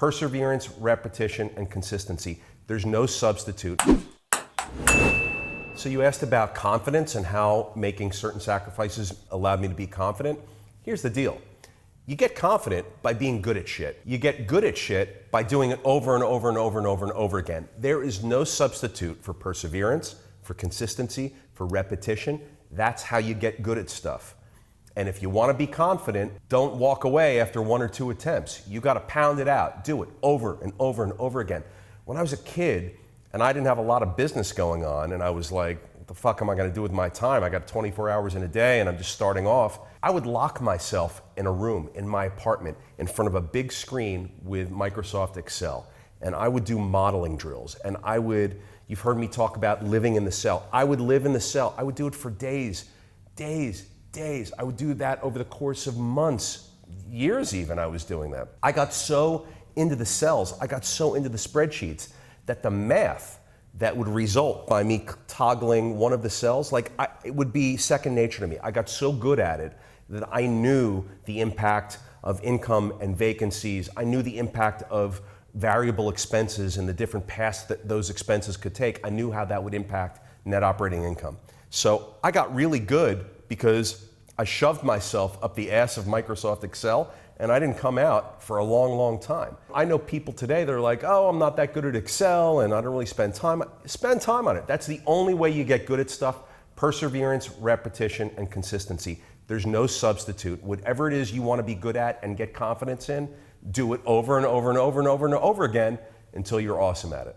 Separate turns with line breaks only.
perseverance, repetition, and consistency. There's no substitute. So you asked about confidence and how making certain sacrifices allowed me to be confident. Here's the deal. You get confident by being good at shit. You get good at shit by doing it over and over and over and over and over again. There is no substitute for perseverance, for consistency, for repetition. That's how you get good at stuff. And if you want to be confident, don't walk away after 1 or 2 attempts. You got to pound it out. Do it over and over and over again. When I was a kid and I didn't have a lot of business going on and I was like, what the fuck am I going to do with my time? I got 24 hours in a day and I'm just starting off. I would lock myself in a room in my apartment in front of a big screen with Microsoft Excel. And I would do modeling drills. And you've heard me talk about living in the cell. I would live in the cell. I would do it for days. I would do that over the course of months, years even. I was doing that. I got so into the cells, I got so into the spreadsheets that the math that would result by me toggling one of the cells, it would be second nature to me. I got so good at it that I knew the impact of income and vacancies. I knew the impact of variable expenses and the different paths that those expenses could take. I knew how that would impact net operating income. So I got really good because I shoved myself up the ass of Microsoft Excel and I didn't come out for a long, long time. I know people today that are like, oh, I'm not that good at Excel and I don't really spend time. Spend time on it. That's the only way you get good at stuff. Perseverance, repetition, and consistency. There's no substitute. Whatever it is you want to be good at and get confidence in, do it over and over and over and over and over again until you're awesome at it.